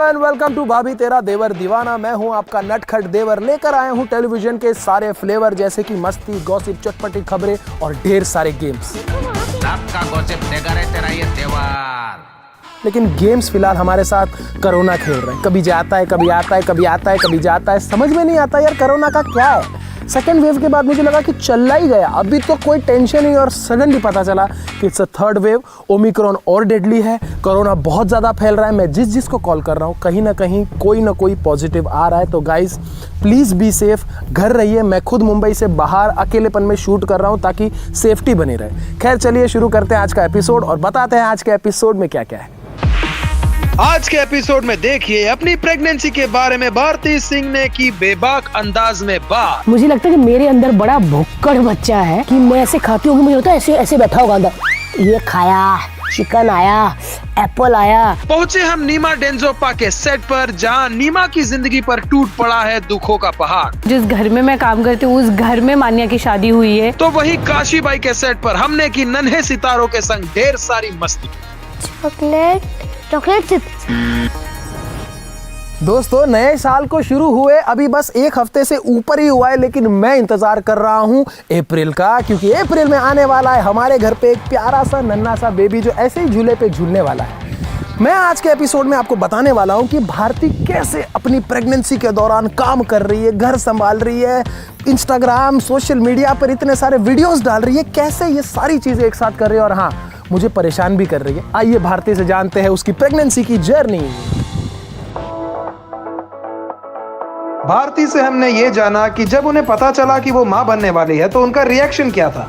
Welcome to भाभी तेरा देवर दीवाना। मैं हूं आपका नटखट देवर, लेकर आया हूं टेलीविजन के सारे फ्लेवर जैसे कि मस्ती, गॉसिप, चटपटी खबरें और ढेर सारे गेम्स। सबका गॉसिप देगा रे तेरा ये देवर। लेकिन गेम्स फिलहाल हमारे साथ कोरोना खेल रहे हैं। कभी जाता है, कभी आता है, कभी आता है, कभी जाता है। समझ में नहीं आता यार कोरोना का क्या है। सेकेंड वेव के बाद मुझे लगा कि चलना ही गया, अभी तो कोई टेंशन नहीं, और सडनली पता चला कि it's a third wave. Omicron और डेडली है, कोरोना बहुत ज़्यादा फैल रहा है। मैं जिसको कॉल कर रहा हूँ कहीं ना कहीं कोई ना कोई पॉजिटिव आ रहा है। तो गाइज प्लीज़ बी सेफ, घर रहिए। मैं खुद मुंबई से बाहर अकेलेपन में शूट कर रहा हूँ ताकि सेफ्टी बनी रहे। खैर चलिए शुरू करते हैं आज का एपिसोड और बताते हैं आज के एपिसोड में क्या क्या है। आज के एपिसोड में देखिए अपनी प्रेगनेंसी के बारे में भारती सिंह ने की बेबाक अंदाज में बात। मुझे लगता है कि मेरे अंदर बड़ा भुक्कड़ बच्चा है कि मैं ऐसे खाती हूँ, मुझे होता है ऐसे ऐसे बैठा होगा अंदर, ये खाया, चिकन आया, एप्पल आया। पहुंचे हम नीमा डेंजोपा के सेट पर, जहां नीमा की जिंदगी पर टूट पड़ा है दुखों का पहाड़। जिस घर में मैं काम करती हूँ उस घर में मान्या की शादी हुई है। तो वही काशीबाई के सेट पर हमने की नन्हे सितारों के संग ढेर सारी मस्ती। चॉकलेट दोस्तों नए साल को शुरू हुए अभी बस एक हफ्ते से ऊपर ही हुआ है, लेकिन मैं इंतजार कर रहा हूँ अप्रैल का, क्योंकि अप्रैल में आने वाला है हमारे घर पे एक प्यारा सा नन्हा सा बेबी जो ऐसे ही झूले पे झूलने वाला है। मैं आज के एपिसोड में आपको बताने वाला हूँ कि भारती कैसे अपनी प्रेगनेंसी के दौरान काम कर रही है, घर संभाल रही है, इंस्टाग्राम सोशल मीडिया पर इतने सारे वीडियोस डाल रही है, कैसे ये सारी चीजें एक साथ कर रही है और हाँ मुझे परेशान भी कर रही है। आइए भारती से जानते हैं उसकी प्रेगनेंसी की जर्नी। भारती से हमने ये जाना कि जब उन्हें पता चला कि वो माँ बनने वाली है तो उनका रिएक्शन क्या था।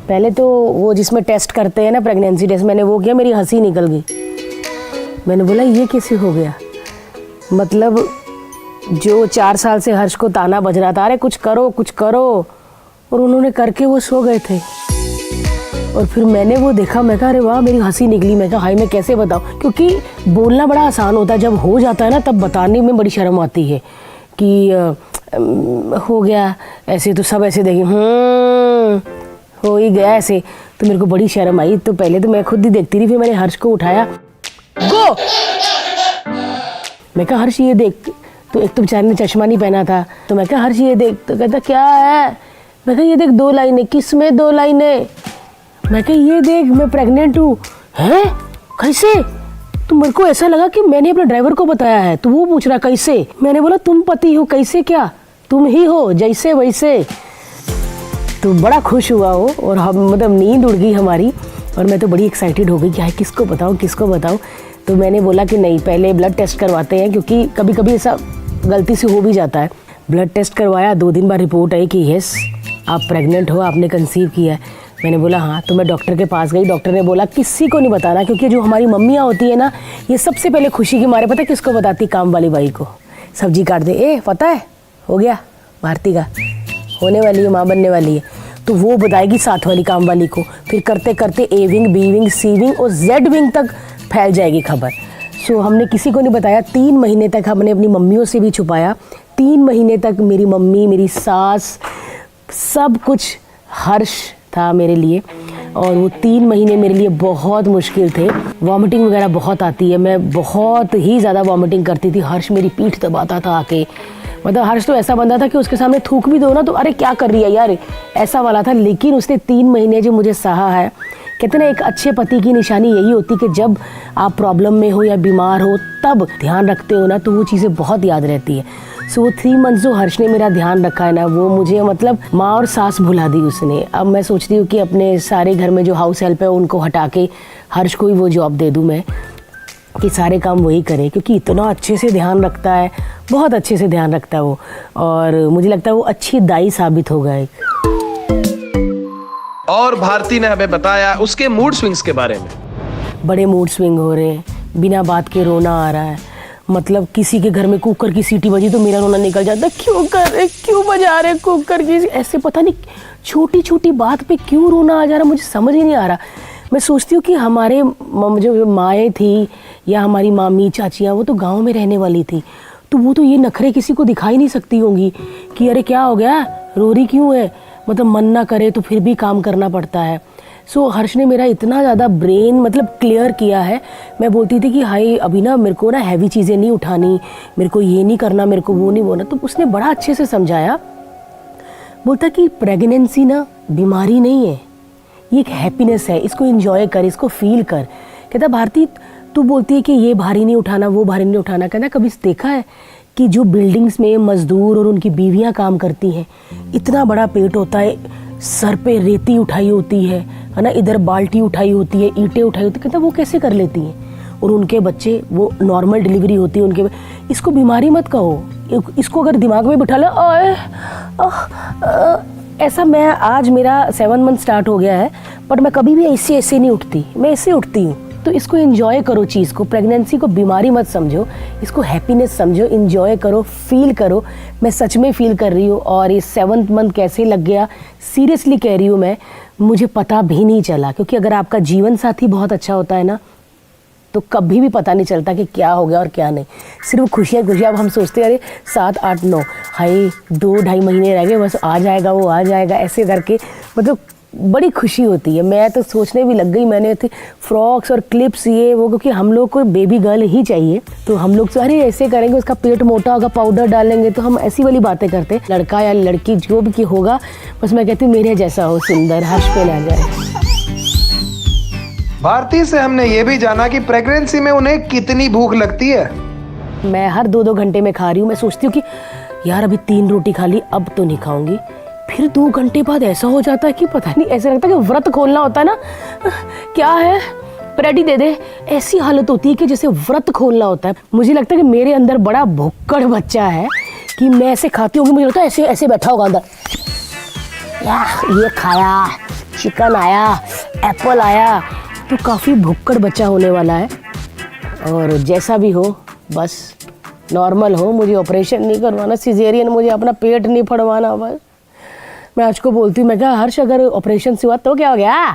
पहले तो वो जिसमें टेस्ट करते हैं ना, प्रेगनेंसी टेस्ट, मैंने वो किया, मेरी हंसी निकल गई। मैंने बोला ये कैसे हो गया। मतलब जो 4 साल से हर्ष को ताना बज रहा था, अरे कुछ करो कुछ करो, और उन्होंने करके वो सो गए थे। और फिर मैंने वो देखा, मैं कहा अरे वाह, मेरी हंसी निकली। मैं कहा हाय मैं कैसे बताऊँ, क्योंकि बोलना बड़ा आसान होता है, जब हो जाता है ना तब बताने में बड़ी शर्म आती है कि हो गया ऐसे, तो सब ऐसे देखें हो ही गया ऐसे, तो मेरे को बड़ी शर्म आई। तो पहले तो मैं खुद ही देखती रही, फिर मैंने हर्ष को उठाया, गो, मैं कहा हर्ष ये देख। तो एक तो बेचारे ने चश्मा नहीं पहना था, तो मैं कहा हर्ष ये देख। तो कहता क्या है। मैं कहा ये देख 2 लाइनें। किस में 2 लाइनें। मैं कहा ये देख मैं प्रेग्नेंट हूँ। हैं कैसे। तो मेरे को ऐसा लगा कि मैंने अपने ड्राइवर को बताया है, तो वो पूछ रहा कैसे। मैंने बोला तुम पति हो, कैसे क्या, तुम ही हो जैसे वैसे। तो बड़ा खुश हुआ वो, और हम मतलब नींद उड़ गई हमारी, और मैं तो बड़ी एक्साइटेड हो गई कि किसको बताऊँ किसको बताऊँ। तो मैंने बोला कि नहीं पहले ब्लड टेस्ट करवाते हैं, क्योंकि कभी कभी ऐसा गलती से हो भी जाता है। ब्लड टेस्ट करवाया, 2 दिन बाद रिपोर्ट आई कि यस आप प्रेग्नेंट हो, आपने कंसीव किया है। मैंने बोला हाँ। तो मैं डॉक्टर के पास गई, डॉक्टर ने बोला किसी को नहीं बताना, क्योंकि जो हमारी मम्मियाँ होती है ना, ये सबसे पहले खुशी के मारे पता है किसको बताती, काम वाली बाई को। सब्जी काट दे, ए पता है हो गया भारती का, होने वाली है, माँ बनने वाली है, तो वो बताएगी साथ वाली काम वाली को। फिर करते करते A wing, B wing, C wing और जेड विंग तक फैल जाएगी खबर। सो हमने किसी को नहीं बताया। 3 महीने तक हमने अपनी मम्मियों से भी छुपाया। 3 महीने तक मेरी मम्मी, मेरी सास, सब कुछ हर्ष था मेरे लिए, और वो 3 महीने मेरे लिए बहुत मुश्किल थे। वॉमिटिंग वगैरह बहुत आती है, मैं बहुत ही ज़्यादा वॉमिटिंग करती थी। हर्ष मेरी पीठ दबाता था आके, मतलब हर्ष तो ऐसा बंदा था कि उसके सामने थूक भी दो ना तो अरे क्या कर रही है यार, ऐसा वाला था। लेकिन उसने 3 महीने जो मुझे सहा है, कहते ना एक अच्छे पति की निशानी यही होती कि जब आप प्रॉब्लम में हो या बीमार हो तब ध्यान रखते हो ना, तो वो चीज़ें बहुत याद रहती है। सो वो 3 मंथ जो हर्ष ने मेरा ध्यान रखा है ना, वो मुझे मतलब माँ और सास भुला दी उसने। अब मैं सोचती हूँ कि अपने सारे घर में जो हाउस हेल्प है उनको हटा के हर्ष को ही वो जॉब दे दूँ मैं, कि सारे काम वही करे, क्योंकि इतना अच्छे से ध्यान रखता है, बहुत अच्छे से ध्यान रखता है वो, और मुझे लगता है वो अच्छी दाई साबित होगा एक। और भारती ने हमें बताया उसके मूड स्विंग्स के बारे में। बड़े मूड स्विंग हो रहे हैं, बिना बात के रोना आ रहा है। मतलब किसी के घर में कुकर की सीटी बजी तो मेरा रोना निकल जाता है, क्यों कर रहे, क्यों बजा रहे कुकर की, ऐसे पता नहीं छोटी छोटी बात पे क्यों रोना आ जा रहा, मुझे समझ ही नहीं आ रहा। मैं सोचती हूँ कि हमारे जो माएँ थी या हमारी मामी चाचियाँ, वो तो गाँव में रहने वाली थी, तो वो तो ये नखरे किसी को दिखाई नहीं सकती होंगी कि अरे क्या हो गया, रो रही क्यों है। मतलब मन ना करे तो फिर भी काम करना पड़ता है। सो हर्ष ने मेरा इतना ज़्यादा ब्रेन मतलब क्लियर किया है। मैं बोलती थी कि हाय अभी ना मेरे को ना हैवी चीज़ें नहीं उठानी, मेरे को ये नहीं करना, मेरे को वो नहीं बोलना। तो उसने बड़ा अच्छे से समझाया। बोलता कि प्रेगनेंसी ना बीमारी नहीं है, ये एक हैप्पीनेस है, इसको एंजॉय कर, इसको फील कर। कहता भारती तू बोलती है कि ये भारी नहीं उठाना, वो भारी नहीं उठाना। कहता कभी देखा है कि जो बिल्डिंग्स में मजदूर और उनकी बीवियां काम करती हैं, इतना बड़ा पेट होता है, सर पे रेती उठाई होती है ना, इधर बाल्टी उठाई होती है, ईंटें उठाई होती है। कहता वो कैसे कर लेती हैं? और उनके बच्चे वो नॉर्मल डिलीवरी होती है उनके। इसको बीमारी मत कहो, इसको अगर दिमाग में बिठा लो ऐसा। मैं आज मेरा 7 मंथ स्टार्ट हो गया है, बट मैं कभी भी ऐसे नहीं उठती, मैं ऐसे उठती हूँ। तो इसको एंजॉय करो चीज़ को, प्रेगनेंसी को बीमारी मत समझो, इसको हैप्पीनेस समझो, एंजॉय करो, फील करो। मैं सच में फील कर रही हूँ। और ये 7th मंथ कैसे लग गया, सीरियसली कह रही हूँ मैं, मुझे पता भी नहीं चला। क्योंकि अगर आपका जीवन साथी बहुत अच्छा होता है ना, तो कभी भी पता नहीं चलता कि क्या हो गया और क्या नहीं। सिर्फ खुशियाँ। अब हम सोचते हैं अरे 7, 8, 9 हाय 2-2.5 महीने रह गए, बस आ जाएगा, वो आ जाएगा, ऐसे करके मतलब बड़ी खुशी होती है। मैं तो सोचने भी लग गई, मैंने थे फ्रॉक्स और क्लिप्स ये वो, क्योंकि हम लोग को बेबी गर्ल ही चाहिए। तो हम लोग तो अरे ऐसे करेंगे, उसका पेट मोटा होगा, पाउडर डालेंगे, तो हम ऐसी वाली बातें करते हैं। लड़का या लड़की जो भी होगा, बस मैं कहती हूँ मेरे जैसा हो, सुंदर, हर्ष पे ना जाए। भारती से हमने ये भी जाना कि प्रेगनेंसी में उन्हें कितनी भूख लगती है। मैं हर 2-2 घंटे में खा रही हूँ। मैं सोचती हूँ कि यार अभी 3 रोटी खा ली, अब तो नहीं खाऊंगी। फिर 2 घंटे बाद ऐसा हो जाता है कि पता नहीं, ऐसा लगता है कि व्रत खोलना होता है ना, क्या है पेडी दे दे, ऐसी हालत होती है कि जैसे व्रत खोलना होता है। मुझे लगता है कि मेरे अंदर बड़ा भुक्कड़ बच्चा है कि मैं ऐसे खाती होंगी, मुझे लगता है ऐसे ऐसे बैठा होगा अंदर, ये खाया, चिकन आया, एप्पल आया, तो काफ़ी भुक्कड़ बच्चा होने वाला है। और जैसा भी हो बस नॉर्मल हो, मुझे ऑपरेशन नहीं करवाना, सिजेरियन, मुझे अपना पेट नहीं फड़वाना। बस मैं आज को बोलती हूँ, मैं कहा हर्ष अगर ऑपरेशन से हुआ तो क्या हो गया,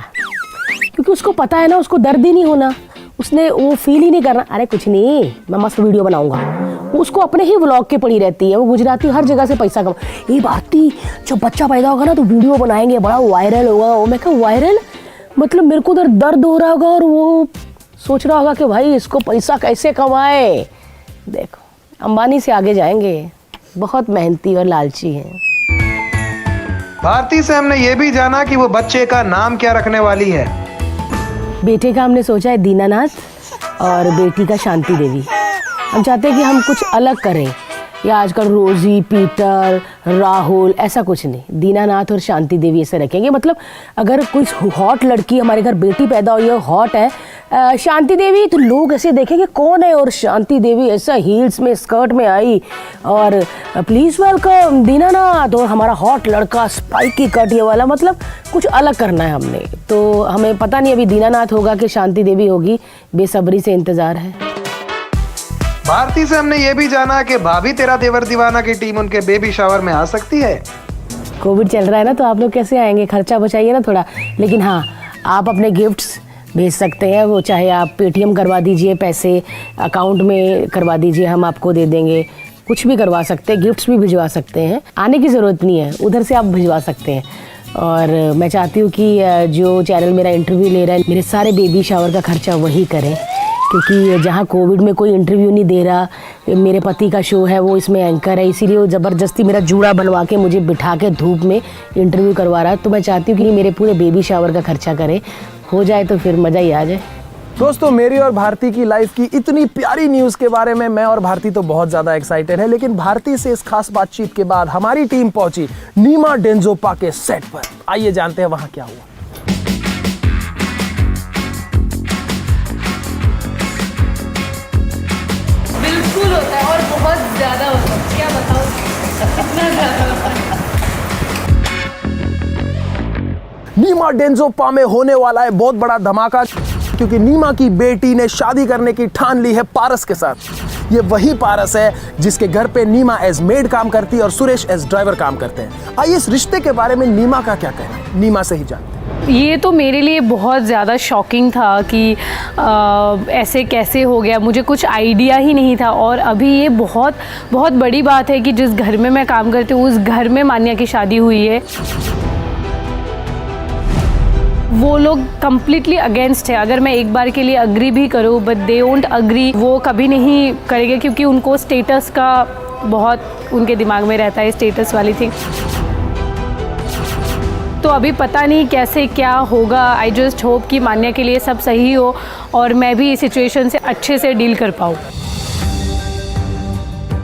क्योंकि उसको पता है ना, उसको दर्द ही नहीं होना, उसने वो फील ही नहीं करना। अरे कुछ नहीं, मैं मस्त वीडियो बनाऊंगा। उसको अपने ही व्लॉग के पड़ी रहती है, वो गुजराती हर जगह से पैसा कमा। ये भारती जब बच्चा पैदा होगा ना तो वीडियो बनाएंगे, बड़ा वायरल होगा। वो मैं कहा वायरल मतलब मेरे को उधर दर्द हो रहा होगा और वो सोच रहा होगा कि भाई इसको पैसा कैसे कमाए। देखो अंबानी से आगे जाएंगे, बहुत मेहनती और लालची हैं। भारती से हमने ये भी जाना कि वो बच्चे का नाम क्या रखने वाली है। बेटे का हमने सोचा है दीनानाथ और बेटी का शांति देवी। हम चाहते हैं कि हम कुछ अलग करें, या आजकल रोजी, पीटर, राहुल, ऐसा कुछ नहीं, दीनानाथ और शांति देवी ऐसे रखेंगे। मतलब अगर कुछ हॉट लड़की, हमारे घर बेटी पैदा हुई है हॉट है, शांति देवी, तो लोग ऐसे देखेंगे कौन है, और शांति देवी ऐसा हील्स में स्कर्ट में आई, और प्लीज़ वेलकम दीनानाथ, और हमारा हॉट लड़का स्पाइकी कट ये वाला। मतलब कुछ अलग करना है हमने। तो हमें पता नहीं अभी दीनानाथ होगा कि शांति देवी होगी, बेसब्री से इंतज़ार है। भारती से हमने ये भी जाना कि भाभी तेरा देवर दीवाना की टीम उनके बेबी शावर में आ सकती है। कोविड चल रहा है ना, तो आप लोग कैसे आएंगे, खर्चा बचाइए ना थोड़ा। लेकिन हाँ, आप अपने गिफ्ट्स भेज सकते हैं, वो चाहे आप पेटीएम करवा दीजिए, पैसे अकाउंट में करवा दीजिए, हम आपको दे देंगे। कुछ भी करवा सकते हैं, गिफ्ट्स भी भिजवा सकते हैं, आने की ज़रूरत नहीं है, उधर से आप भिजवा सकते हैं। और मैं चाहती हूँ कि जो चैनल मेरा इंटरव्यू ले रहा है, मेरे सारे बेबी शावर का खर्चा वही करें, क्योंकि जहाँ कोविड में कोई इंटरव्यू नहीं दे रहा, मेरे पति का शो है, वो इसमें एंकर है, इसीलिए वो ज़बरदस्ती मेरा जूड़ा बनवा के मुझे बिठा के धूप में इंटरव्यू करवा रहा है। तो मैं चाहती हूँ कि मेरे पूरे बेबी शावर का खर्चा करे, हो जाए तो फिर मज़ा ही आ जाए। दोस्तों मेरी और भारती की लाइफ की इतनी प्यारी न्यूज़ के बारे में मैं और भारती तो बहुत ज़्यादा एक्साइटेड है, लेकिन भारती से इस खास बातचीत के बाद हमारी टीम पहुंची नीमा डेंजोपा के सेट पर। आइए जानते हैं वहां क्या हुआ। बिल्कुल होता है, और बहुत ज़्यादा होता है, क्या बताओ कितना ज़्यादा होता है। नीमा डेंजोपा में होने वाला है बहुत बड़ा धमाका, क्योंकि नीमा की बेटी ने शादी करने की ठान ली है पारस के साथ। ये वही पारस है जिसके घर पे नीमा एज मेड काम करती है और सुरेश एज ड्राइवर काम करते हैं। आइए इस रिश्ते के बारे में नीमा का क्या कहना है, नीमा से ही जानते हैं। ये तो मेरे लिए बहुत ज़्यादा शॉकिंग था कि ऐसे कैसे हो गया, मुझे कुछ आइडिया ही नहीं था। और अभी ये बहुत बहुत बड़ी बात है कि जिस घर में मैं काम करती हूँ उस घर में मान्या की शादी हुई है। वो लोग कम्प्लीटली अगेंस्ट है। अगर मैं एक बार के लिए अग्री भी करूँ बट दे वोंट अग्री, वो कभी नहीं करेंगे क्योंकि उनको स्टेटस का बहुत उनके दिमाग में रहता है, स्टेटस वाली थिंग। तो अभी पता नहीं कैसे क्या होगा। आई जस्ट होप कि मान्या के लिए सब सही हो और मैं भी इस सिचुएशन से अच्छे से डील कर पाऊँ।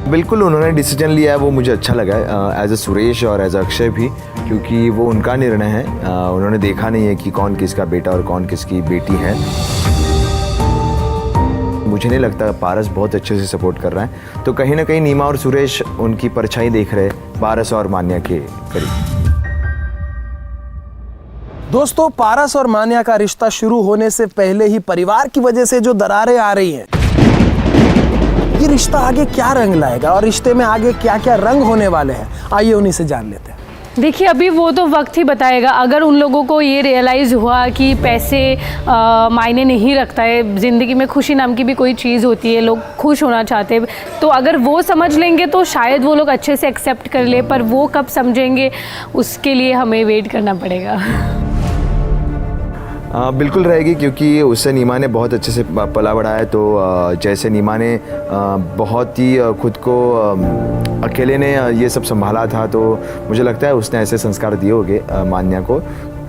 बिल्कुल उन्होंने डिसीजन लिया है, वो मुझे अच्छा लगा है एज अ सुरेश और एज अ अक्षय भी, क्योंकि वो उनका निर्णय है। उन्होंने देखा नहीं है कि कौन किसका बेटा और कौन किसकी बेटी है। मुझे नहीं लगता पारस बहुत अच्छे से सपोर्ट कर रहा है, तो कहीं ना कहीं नीमा और सुरेश उनकी परछाई देख रहे पारस और मान्या के करीब। दोस्तों, पारस और मान्या का रिश्ता शुरू होने से पहले ही परिवार की वजह से जो दरारें आ रही हैं, ये रिश्ता आगे क्या रंग लाएगा और रिश्ते में आगे क्या क्या रंग होने वाले हैं, आइए उन्हीं से जान लेते हैं। देखिए, अभी वो तो वक्त ही बताएगा। अगर उन लोगों को ये रियलाइज़ हुआ कि पैसे मायने नहीं रखता है, ज़िंदगी में खुशी नाम की भी कोई चीज़ होती है, लोग खुश होना चाहते हैं, तो अगर वो समझ लेंगे तो शायद वो लोग अच्छे से एक्सेप्ट कर ले, पर वो कब समझेंगे उसके लिए हमें वेट करना पड़ेगा। बिल्कुल रहेगी, क्योंकि उससे नीमा ने बहुत अच्छे से पला बढ़ा है। तो जैसे नीमा ने बहुत ही खुद को अकेले ने ये सब संभाला था, तो मुझे लगता है उसने ऐसे संस्कार दिए होंगे मान्या को,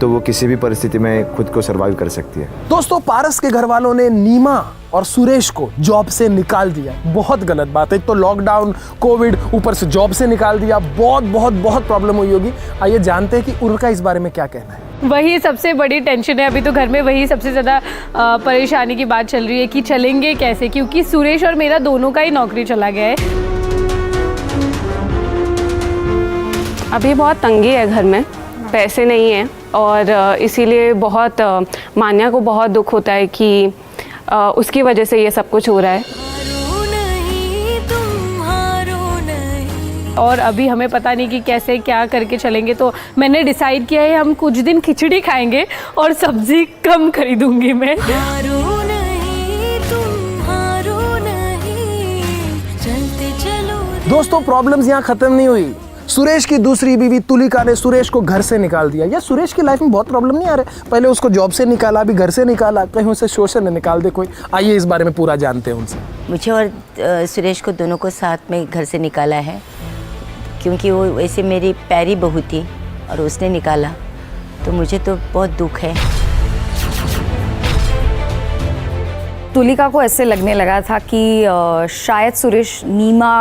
तो वो किसी भी परिस्थिति में खुद को सर्वाइव कर सकती है। दोस्तों, पारस के घर वालों ने नीमा और सुरेश को जॉब से निकाल दिया। बहुत गलत बात है। एक तो लॉकडाउन, कोविड, ऊपर से जॉब से निकाल दिया। बहुत बहुत बहुत प्रॉब्लम हुई होगी। आइए जानते हैं कि उनका इस बारे में क्या कहना है। वही सबसे बड़ी टेंशन है अभी तो घर में, वही सबसे ज़्यादा परेशानी की बात चल रही है कि चलेंगे कैसे, क्योंकि सुरेश और मेरा दोनों का ही नौकरी चला गया है। अभी बहुत तंगी है घर में, पैसे नहीं है और इसीलिए बहुत मान्या को बहुत दुख होता है कि उसकी वजह से ये सब कुछ हो रहा है। और अभी हमें पता नहीं कि कैसे क्या करके चलेंगे, तो मैंने डिसाइड किया है हम कुछ दिन खिचड़ी खाएंगे और सब्जी कम खरीदूंगी मैं। दोस्तों, प्रॉब्लम्स यहाँ खत्म नहीं हुई। सुरेश की दूसरी बीवी तुलिका ने सुरेश को घर से निकाल दिया। या सुरेश की लाइफ में बहुत प्रॉब्लम नहीं आ रहे, पहले उसको जॉब से निकाला, अभी घर से निकाला, कहीं उसे शोषण न निकाल दे कोई। आइए इस बारे में पूरा जानते हैं उनसे। मुझे और सुरेश को दोनों को साथ में घर से निकाला है, क्योंकि वो वैसे मेरी प्यारी बहू थी और उसने निकाला, तो मुझे तो बहुत दुख है। तुलिका को ऐसे लगने लगा था कि शायद सुरेश नीमा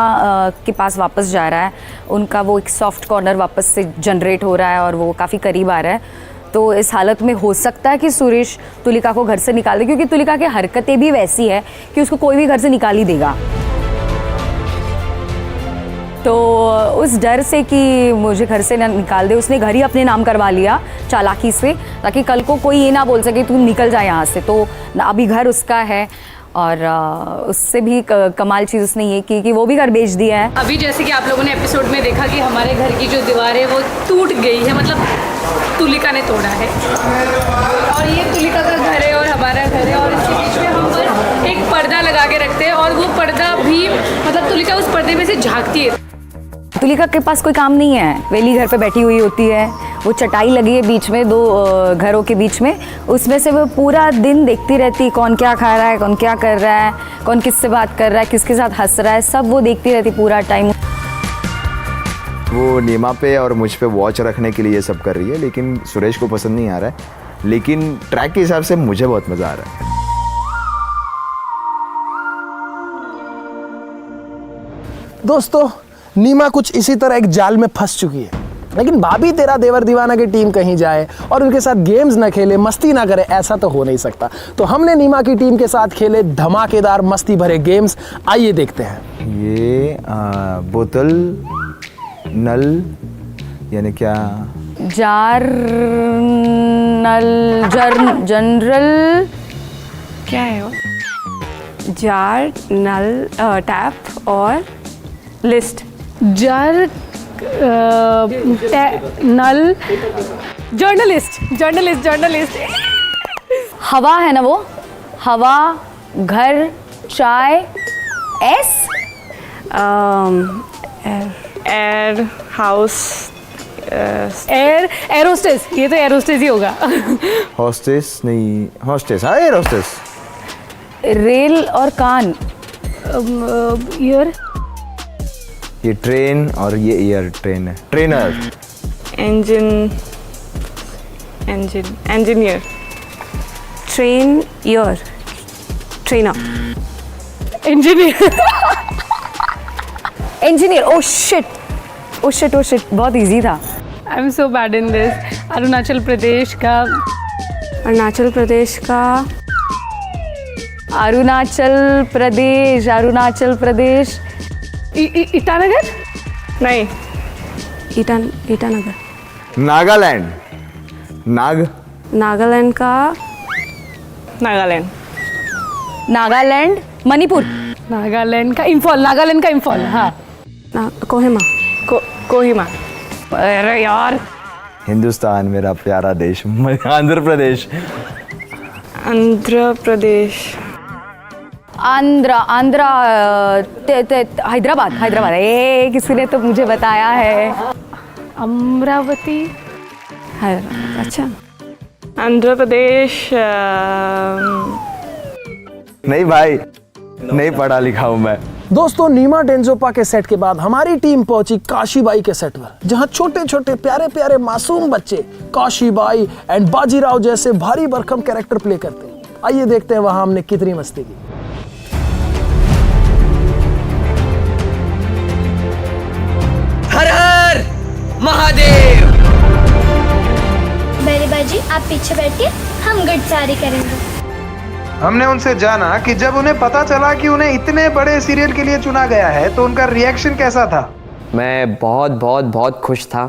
के पास वापस जा रहा है, उनका वो एक सॉफ्ट कॉर्नर वापस से जनरेट हो रहा है और वो काफ़ी करीब आ रहा है। तो इस हालत में हो सकता है कि सुरेश तुलिका को घर से निकाल दे, क्योंकि तुलिका की हरकतें भी वैसी है कि उसको कोई भी घर से निकाल ही देगा। तो उस डर से कि मुझे घर से ना निकाल दे, उसने घर ही अपने नाम करवा लिया चालाकी से, ताकि कल को कोई ये ना बोल सके तुम निकल जा यहाँ से। तो अभी घर उसका है और उससे भी कमाल चीज़ उसने ये की कि वो भी घर बेच दिया है। अभी जैसे कि आप लोगों ने एपिसोड में देखा कि हमारे घर की जो दीवार है वो टूट गई है, मतलब तुलिका ने तोड़ा है। और ये तुलिका का घर है और हमारा घर है, और इसके बीच में हम पर एक पर्दा लगा के रखते हैं, और वो पर्दा भी मतलब तुलिका उस पर्दे में से झांकती है। तुलिका के पास कोई काम नहीं है, वेली घर पे बैठी हुई होती है, वो चटाई लगी है बीच में, दो घरों के बीच में, उसमें से वो पूरा दिन देखती रहती कौन क्या खा रहा है, कौन क्या कर रहा है, कौन किससे बात कर रहा है, किसके साथ हंस रहा है, सब वो देखती रहती पूरा टाइम। वो नीमा पे और मुझ पे वॉच रखने के लिए ये सब कर रही है, लेकिन सुरेश को पसंद नहीं आ रहा है। लेकिन ट्रैक के हिसाब से मुझे बहुत मज़ा आ रहा है। दोस्तों, नीमा कुछ इसी तरह एक जाल में फंस चुकी है, लेकिन भाभी तेरा देवर दीवाना की टीम कहीं जाए और उनके साथ गेम्स ना खेले, मस्ती ना करे, ऐसा तो हो नहीं सकता। तो हमने नीमा की टीम के साथ खेले धमाकेदार मस्ती भरे गेम्स। आइए देखते हैं। ये बोतल नल यानी क्या? जार नल जनरल क्या है वो? जार नल टैप और लिस्ट। जार नल जर्नलिस्ट। हवा है ना वो, हवा, घर, चाय, एस, एयर हाउस, एरोस्टेस, ये तो एरोस्टेस ही होगा। हॉस्टेस नहीं, हॉस्टेस, हाँ एयर हॉस्टेस। रेल और कान। ईयर, ये ट्रेन और ये एयर ट्रेन है। Trainer, engineer, train year, trainer, engineer. Engineer. Oh shit, oh shit, oh shit, बहुत इजी था। I am so bad in this. Arunachal Pradesh का, अरुणाचल प्रदेश का, अरुणाचल प्रदेश, अरुणाचल प्रदेश। ईटानगर नहीं, ईटानगर, नागालैंड, नागालैंड का, नागालैंड, नागालैंड, मणिपुर। नागालैंड का इम्फॉल, नागालैंड का इम्फॉल, हाँ। कोहिमा, कोहिमा। अरे यार, हिंदुस्तान मेरा प्यारा देश। आंध्र प्रदेश, आंध्र प्रदेश, आंध्रा, हैदराबाद, हैदराबाद। किसी ने तो मुझे बताया है। अमरावती, हैदराबाद, अच्छा। आंध्र प्रदेश, नहीं भाई, नहीं पढ़ा लिखा हूँ मैं। दोस्तों, नीमा डेंजोपा के सेट के बाद हमारी टीम पहुंची काशीबाई के सेट पर, जहां छोटे छोटे प्यारे प्यारे मासूम बच्चे काशीबाई एंड बाजीराव जैसे भारी भरकम कैरेक्टर प्ले करते हैं। आइए देखते हैं वहां हमने कितनी मस्ती की। हर हर महादेव। मेरे बाजी, आप पीछे बैठिए, हम गुड़सारी करेंगे। हमने उनसे जाना कि जब उन्हें पता चला कि उन्हें इतने बड़े सीरियल के लिए चुना गया है तो उनका रिएक्शन कैसा था। मैं बहुत बहुत बहुत खुश था।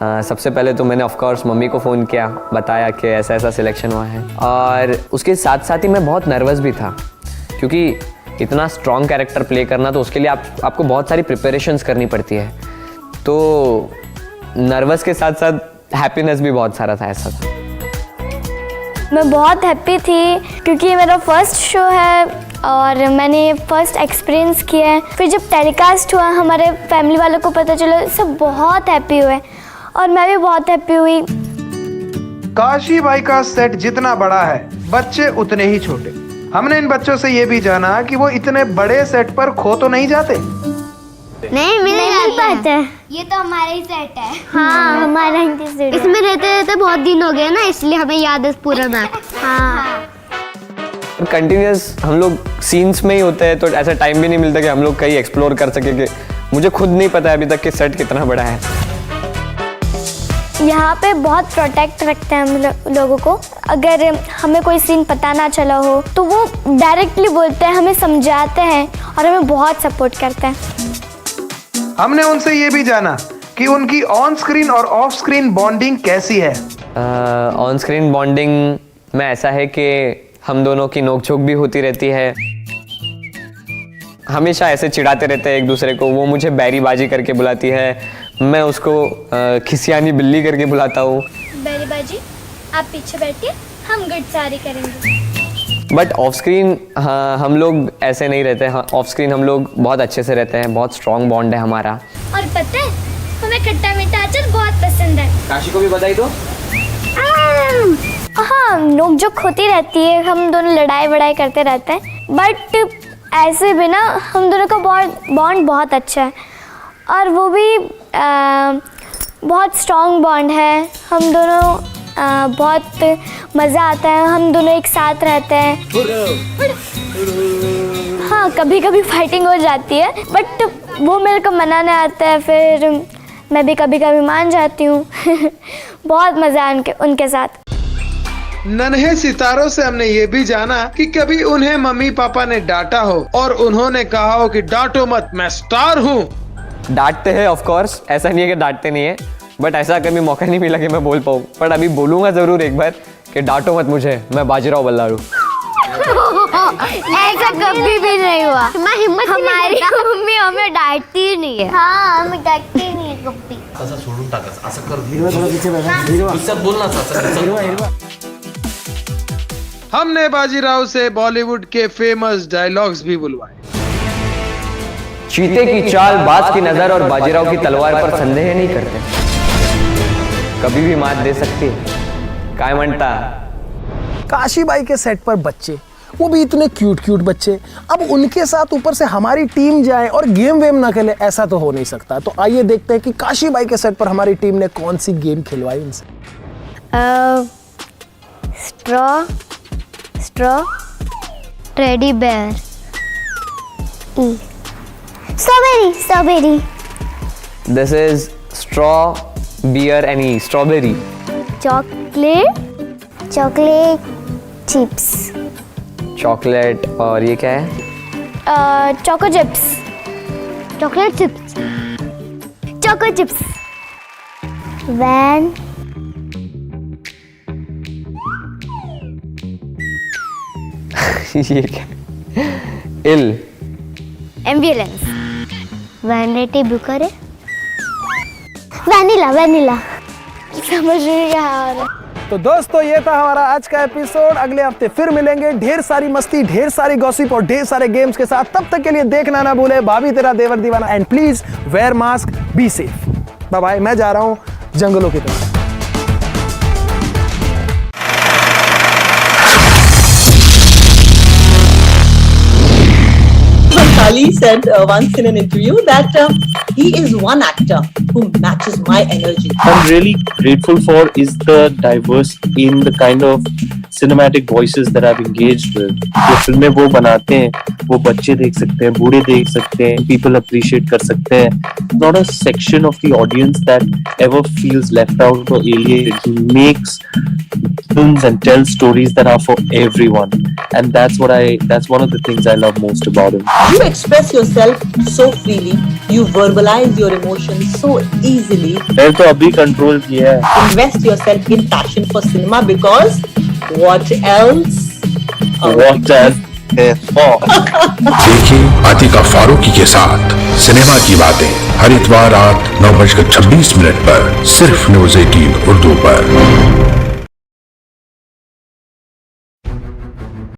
सबसे पहले तो मैंने ऑफ कोर्स मम्मी को फ़ोन किया, बताया कि ऐसा ऐसा सिलेक्शन हुआ है, और उसके साथ साथ ही मैं बहुत नर्वस भी था, क्योंकि इतना स्ट्रॉन्ग कैरेक्टर प्ले करना तो उसके लिए आपको बहुत सारी प्रिपरेशंस करनी पड़ती है। तो नर्वस के साथ साथ हैप्पीनेस भी बहुत सारा था, ऐसा था। मैं बहुत हैप्पी थी क्योंकि ये मेरा फर्स्ट शो है और मैंने फर्स्ट एक्सपीरियंस किया है। फिर जब टेलीकास्ट हुआ, हमारे फैमिली वालों को पता चला, सब बहुत हैप्पी हुए और मैं भी बहुत हैप्पी हुई। काशीबाई का सेट जितना बड़ा है, बच्चे उतने ही छोटे। हमने इन बच्चों से ये भी जाना कि वो इतने बड़े सेट पर खो तो नहीं जाते। नहीं मिल पाता है। ये तो हमारा ही सेट है। हाँ, हमारा ही सेट। इसमें रहते रहते बहुत दिन हो गए ना, इसलिए हमें याद है पूरा मैप। हाँ, कंटिन्यूस हम लोग सीन्स में ही होते हैं, तो ऐसा टाइम भी नहीं मिलता कि हम लोग कहीं एक्सप्लोर कर सके। कि मुझे खुद नहीं पता है अभी तक कि सेट कितना बड़ा है। यहाँ पे बहुत प्रोटेक्ट रखते हैं हम लोगों को। अगर हमें कोई सीन पता ना चला हो तो वो डायरेक्टली बोलते हैं, हमें समझाते हैं और हमें बहुत सपोर्ट करते हैं। हमने उनसे ये भी जाना कि उनकी ऑन स्क्रीन और ऑफ स्क्रीन बॉन्डिंग कैसी है। ऑन स्क्रीन बॉन्डिंग में ऐसा है कि हम दोनों की नोकझोंक भी होती रहती है, हमेशा ऐसे चिढ़ाते रहते हैं एक दूसरे को। वो मुझे बैरी बाजी करके बुलाती है, मैं उसको खिसियानी बिल्ली करके बुलाता हूँ। बैरी बाजी, आप पीछे बैठिए, हम गुड़सारी करेंगे। बट ऑफ स्क्रीन हाँ, हम लोग ऐसे नहीं रहते। हाँ, ऑफ स्क्रीन हम लोग बहुत अच्छे से रहते हैं, बहुत स्ट्रॉन्ग बॉन्ड है हमारा। और पता है, हमें खट्टा मीठा अचार बहुत पसंद है। काशी को भी बधाई दो। हाँ, नोकझोंक होती रहती है, हम दोनों लड़ाई वड़ाई करते रहते हैं, बट ऐसे भी ना हम दोनों का बॉन्ड बहुत अच्छा है और वो भी बहुत स्ट्रॉन्ग बॉन्ड है। हम दोनों बहुत मज़ा आता है, हम दोनों एक साथ रहते हैं। हाँ, कभी कभी फाइटिंग हो जाती है, बट वो मेरे को मनाने आता है, फिर मैं भी कभी कभी मान जाती हूँ। बहुत मज़ा है उनके साथ। नन्हे सितारों से हमने ये भी जाना कि कभी उन्हें मम्मी पापा ने डांटा हो और उन्होंने कहा हो कि डांटो मत, मैं स्टार हूँ। डांटते हैं ऑफ कोर्स, ऐसा नहीं है कि डांटते नहीं है, बट ऐसा कभी मौका नहीं मिला कि मैं बोल पाऊँ। पर अभी बोलूँगा ज़रूर एक बार कि डांटो मत मुझे, मैं बाजीराव बल्लारू। ऐसा कभी भी नहीं हुआ। हमारी मम्मी हमें डांटती नहीं है। हाँ, हमें डांटती नहीं है कभी। हमने बाजीराव से बॉलीवुड के फेमस डायलॉग्स भी बुलवाए। चीते की चाल, बाज की नजर और बाजीराव की तलवार पर संदेह नहीं करते। कभी भी मात दे सकती है। काय म्हणता? काशी बाई के सेट पर बच्चे, वो भी इतने क्यूट क्यूट बच्चे, अब उनके साथ ऊपर से हमारी टीम जाए और गेम वेम ना खेले, ऐसा तो हो नहीं सकता। तो आइए देखते हैं कि काशी बाई के सेट पर हमारी टीम ने कौन सी गेम खिलवाई उनसे। Straw teddy bear, strawberry, this is straw bear any strawberry. Chocolate chips, chocolate, और ये क्या है? चोको चिप्स, वैन, ये क्या? इल, एम्बुलेंस, वैनिटी बुकरे, वैनिला, समझ नहीं आ रहा। तो दोस्तों ये था हमारा आज का एपिसोड। अगले हफ्ते फिर मिलेंगे, ढेर सारी मस्ती, ढेर सारी गॉसिप और ढेर सारे गेम्स के साथ। तब तक के लिए देखना ना भूले भाभी तेरा देवर दीवाना, and please wear mask, be safe. Bye bye, मैं जा रहा हूँ जंगलों की तरफ। Kali said once in an interview that he is one actor who matches my energy. I'm really grateful for is the diverse in the kind of cinematic voices that I've engaged with. जो फिल्में वो बनाते हैं वो बच्चे देख सकते हैं, बूढ़े देख सकते हैं, people appreciate कर सकते हैं. Not a section of the audience that ever feels left out or alienated. He makes films and tells stories that are for everyone, and that's one of the things I love most about him. You express yourself so freely. You verbalize your emotions so easily. मैंने तो अभी control किया है. Invest yourself in passion for cinema because what else? What else? देखिए आतिका फारूकी के साथ cinema की बातें हर इतवार रात 9:26 पर सिर्फ न्यूज़ 18 उर्दू पर।